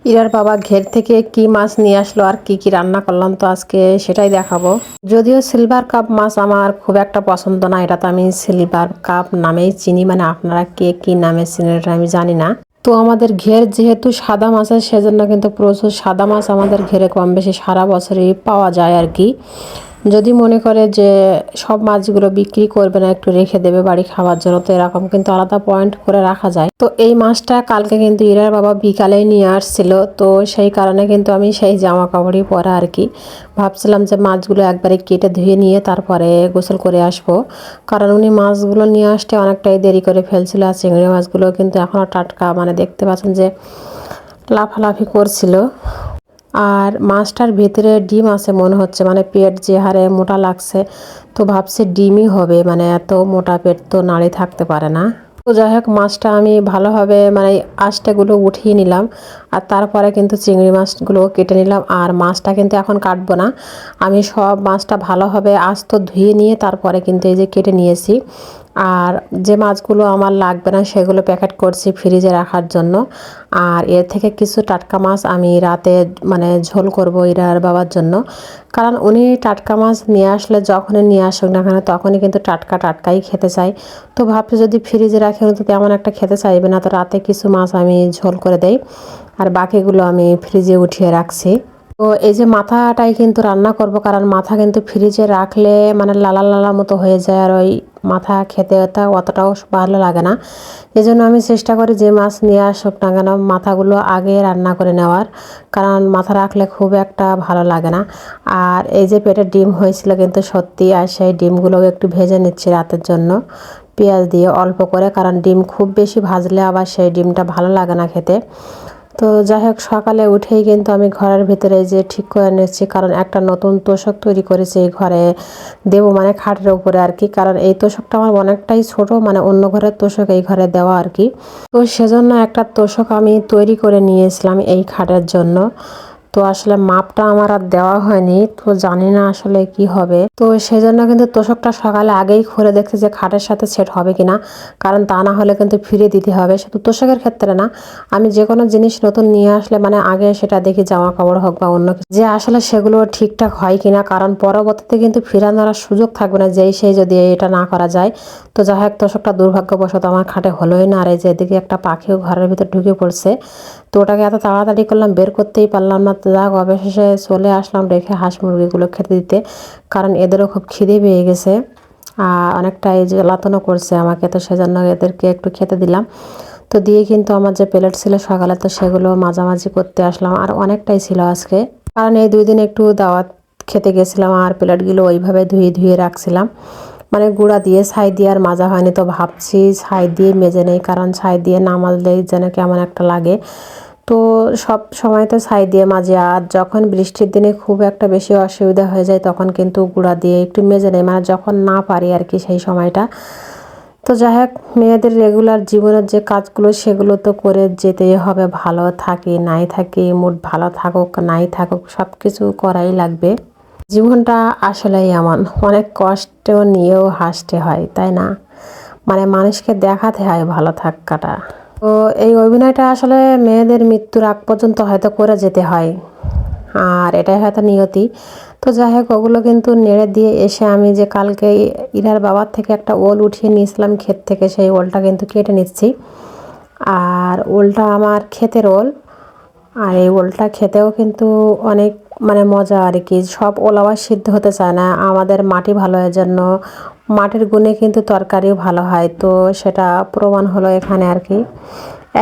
ইরার বাবা ঘের থেকে কি মাছ নিয়ে আসলো আর কি কি রান্না করলাম তো আজকে সেটাই দেখাবো। যদিও সিলভার কাপ মাছ আমার খুব একটা পছন্দ না, এটা তো আমি সিলভার কাপ নামেই চিনি, মানে আপনারা কে কি নামে চিনেন এটা আমি জানি না। তো আমাদের ঘের যেহেতু সাদা মাছ আছে সেজন্য কিন্তু প্রচুর সাদা মাছ আমাদের ঘেরে কম বেশি সারা বছরই পাওয়া যায় আর কি। যদি মনে করে যে সব মাছগুলো বিক্রি করবে না, একটু রেখে দেবে বাড়ি খাওয়ার জন্য, তো এরকম কিন্তু আলাদা পয়েন্ট করে রাখা যায়। তো এই মাছটা কালকে কিন্তু ইরার বাবা বিকালে নিয়ে আসছিল, তো সেই কারণে কিন্তু আমি সেই জামা কাপড়ই পরা আর কি। ভাবছিলাম যে মাছগুলো একবারে কেটে ধুয়ে নিয়ে তারপরে গোসল করে আসবো, কারণ উনি মাছগুলো নিয়ে আসতে অনেকটাই দেরি করে ফেলছিল। আর চিংড়ি মাছগুলো কিন্তু এখনও টাটকা, মানে দেখতে পাচ্ছেন যে লাফালাফি করছিল। আর মাছটার ভিতরে ডিম আছে মনে হচ্ছে, মানে পেট যে হারে মোটা লাগছে, তো ভাবছি ডিমই হবে, মানে এত মোটা পেট তো নাড়ি থাকতে পারে না। তো যাই হোক মাছটা আমি ভালোভাবে মানে আঁশটাগুলো উঠিয়ে নিলাম, আর তারপরে কিন্তু চিংড়ি মাছগুলো কেটে নিলাম। আর মাছটা কিন্তু এখন কাটবো না, আমি সব মাছটা ভালোভাবে আস্ত ধুয়ে নিয়ে তারপরে কিন্তু এই যে কেটে নিয়েছি। আর যে মাছগুলো আমার লাগবে না সেগুলো প্যাকেট করছি ফ্রিজে রাখার জন্য। আর এর থেকে কিছু টাটকা মাছ আমি রাতে মানে ঝোল করব ইরার বাবার জন্য, কারণ উনি টাটকা মাছ নিয়ে আসলে যখনই নিয়ে আসুক না কেন তখনই কিন্তু টাটকা টাটকাই খেতে চাই। তো ভাবছি যদি ফ্রিজে রাখি তো তেমন একটা খেতে চাইবে না, তো রাতে কিছু মাছ আমি ঝোল করে দেই আর বাকিগুলো আমি ফ্রিজে উঠিয়ে রাখছি। তো এই যে মাথাটাই কিন্তু রান্না করব, কারণ মাথা কিন্তু ফ্রিজে রাখলে মানে লালা লালা মতো হয়ে যায়, আর ওই মাথা খেতে অতটাও ভালো লাগে না। এই জন্য আমি চেষ্টা করি যে মাছ নিয়ে আসুক না কেন মাথাগুলো আগে রান্না করে নেওয়ার, কারণ মাথা রাখলে খুব একটা ভালো লাগে না। আর এই যে পেটে ডিম হয়েছিল কিন্তু সত্যি, আর সেই ডিমগুলোও একটু ভেজে নিচ্ছি রাতের জন্য পেঁয়াজ দিয়ে অল্প করে, কারণ ডিম খুব বেশি ভাজলে আবার সেই ডিমটা ভালো লাগে না খেতে। তো যাই হোক সকালে উঠেই কিন্তু আমি ঘরের ভিতরে যে ঠিক করে নিচ্ছি, কারণ একটা নতুন তোষক তৈরি করেছি এই ঘরে দেবো, মানে খাটের উপরে আর কি। কারণ এই তোষকটা আমার অনেকটাই ছোট, মানে অন্য ঘরের তোষক এই ঘরে দেওয়া আর কি। তো সেজন্য একটা তোষক আমি তৈরি করে নিয়েছিলাম এই খাটের জন্য। তো আসলে মাপটা আমার আর দেওয়া হয়নি, তো জানি না আসলে কি হবে। তো সেজন্য কিন্তু তোষকটা সকালে আগেই খুলে দেখছি যে খাটের সাথে সেট হবে কিনা, কারণ তা না হলে কিন্তু ফিরে দিতে হবে। শুধু তোষকের ক্ষেত্রে না, আমি যে কোনো জিনিস নতুন নিয়ে আসলে মানে আগে সেটা দেখি জামা কাপড় হোক বা অন্য কিছু যে আসলে সেগুলো ঠিকঠাক হয় কিনা, কারণ পরবর্তীতে কিন্তু ফিরানোর সুযোগ থাকবে না যেই সেই যদি এটা না করা যায়। তো যাই হোক তোষকটা দুর্ভাগ্যবশত আমার খাটে হলোই না। আর এই যে এদিকে একটা পাখিও ঘরের ভিতর ঢুকে পড়ছে, তো ওটাকে এত তাড়াতাড়ি করলাম বের করতেই পারলাম না। তো যাক অবশেষে চলে আসলাম রেখে হাঁস মুরগিগুলো খেতে দিতে, কারণ এদেরও খুব খিদে পেয়ে গেছে আর অনেকটা এই জ্বালাতনও করছে আমাকে, তো সেজন্য এদেরকে একটু খেতে দিলাম। তো দিয়ে কিন্তু আমার যে প্লেট ছিল সকালে তো সেগুলো মাঝামাঝি করতে আসলাম, আর অনেকটাই ছিল আজকে, কারণ এই 2 দিন একটু দাওয়াত খেতে গেছিলাম আর প্লেটগুলো ওইভাবে ধুয়ে ধুয়ে রাখছিলাম, মানে গুঁড়া দিয়ে ছাই দিয়ে আর মাজা হয়নি। তো ভাবছি ছাই দিয়ে মেজে নেই, কারণ ছাই দিয়ে না মাজলেই যেন কেমন একটা লাগে। তো সব সময় তো ছাই দিয়ে মাজি, আর যখন বৃষ্টির দিনে খুব একটা বেশি অসুবিধা হয়ে যায় তখন কিন্তু গুঁড়া দিয়ে একটু মেজে নেই, মানে যখন না পারি আর কি সেই সময়টা। তো যাই হোক মেয়েদের রেগুলার জীবনের যে কাজগুলো সেগুলো তো করে যেতেই হবে, ভালো থাকি নাই থাকি, মুড ভালো থাকুক নাই থাকুক সব কিছু করাই লাগবে। জীবনটা আসলেই এমন, অনেক কষ্ট নিয়েও হাসতে হয় তাই না, মানে মানুষকে দেখাতে হয় ভালো থাকাটা। তো এই অভিনয়টা আসলে মেয়েদের মৃত্যুর আগ পর্যন্ত হয়তো করে যেতে হয়, আর এটাই হয়তো নিয়তি। তো যাই হোক ওগুলো কিন্তু নেড়ে দিয়ে এসে আমি যে কালকে ইরার বাবার থেকে একটা ওল উঠিয়ে নিয়েছিলাম ক্ষেত থেকে, সেই ওলটা কিন্তু কেটে নিচ্ছি। আর ওলটা আমার ক্ষেতের ওল, আর এই ওলটা খেতেও কিন্তু অনেক মানে মজা আর কি। সব ওল আবার সিদ্ধ হতে চায় না, আমাদের মাটি ভালো হয় জন্য মাটির গুণে কিন্তু তরকারিও ভালো হয়, তো সেটা প্রমাণ হলো এখানে আর কি।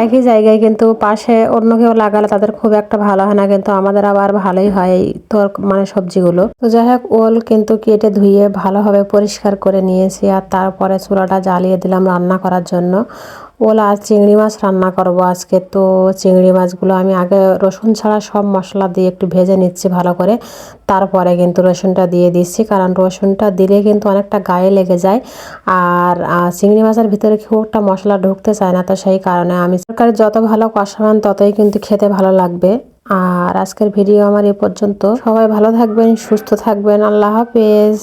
একই জায়গায় কিন্তু পাশে অন্য কেউ লাগালে তাদের খুব একটা ভালো হয় না, কিন্তু আমাদের আবার ভালোই হয় এই মানে সবজিগুলো। তো যাই হোক ওল কিন্তু কেটে ধুয়ে ভালোভাবে পরিষ্কার করে নিয়েছি, আর তারপরে চুলাটা জ্বালিয়ে দিলাম রান্না করার জন্য। ওল আর চিংড়ি মাছ রান্না করব আজকে। তো চিংড়ি মাছগুলো আমি আগে রসুন ছাড়া সব মশলা দিয়ে একটু ভেজে নিচ্ছি ভালো করে, তারপরে কিন্তু রসুনটা দিয়ে দিচ্ছি, কারণ রসুনটা দিলে কিন্তু অনেকটা গায়ে লেগে যায়। আর চিংড়ি মাছের ভিতরে খুব একটা মশলা ঢুকতে চায় না, তো সেই কারণে আমি তরকারি যত ভালো কষাবেন ততই কিন্তু খেতে ভালো লাগবে। আর আজকের ভিডিও আমার এ পর্যন্ত, সবাই ভালো থাকবেন সুস্থ থাকবেন, আল্লাহ হাফেজ।